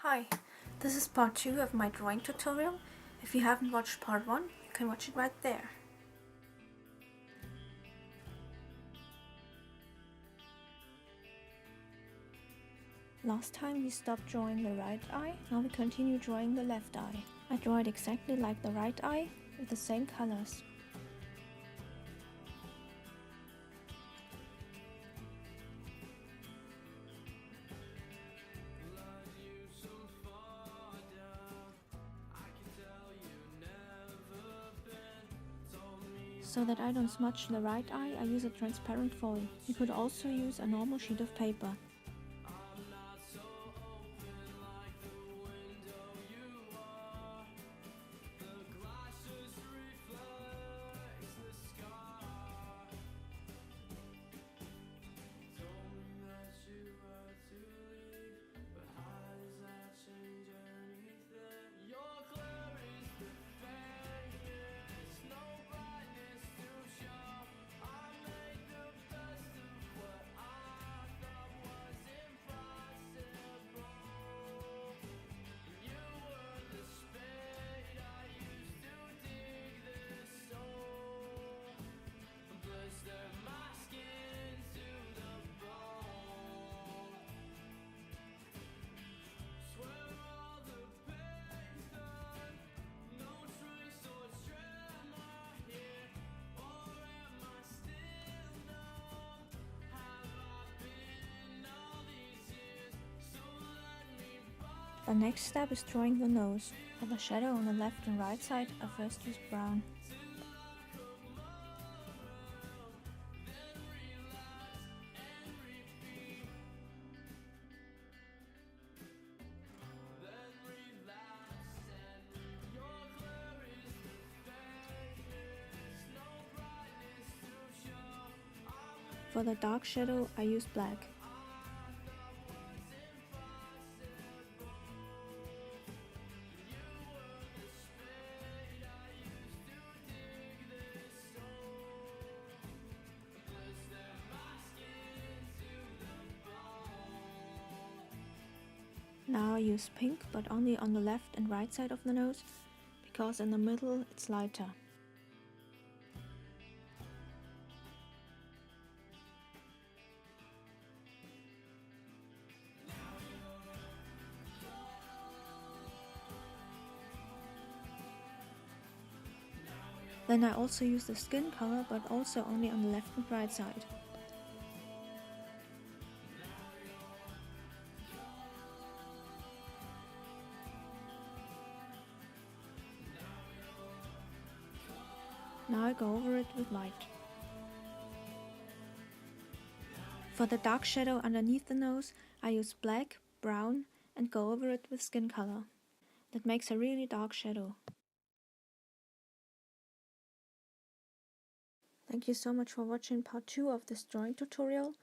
Hi, this is part 2 of my drawing tutorial. If you haven't watched part 1, you can watch it right there. Last time we stopped drawing the right eye, now we continue drawing the left eye. I draw it exactly like the right eye, with the same colors. So that I don't smudge the right eye, I use a transparent foil. You could also use a normal sheet of paper. The next step is drawing the nose. For the shadow on the left and right side, I first use brown. For the dark shadow, I use black. Now I use pink, but only on the left and right side of the nose, because in the middle it's lighter. Then I also use the skin color, but also only on the left and right side. Now I go over it with light. For the dark shadow underneath the nose, I use black, brown, and go over it with skin color. That makes a really dark shadow. Thank you so much for watching part 2 of this drawing tutorial.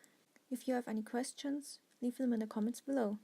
If you have any questions, leave them in the comments below.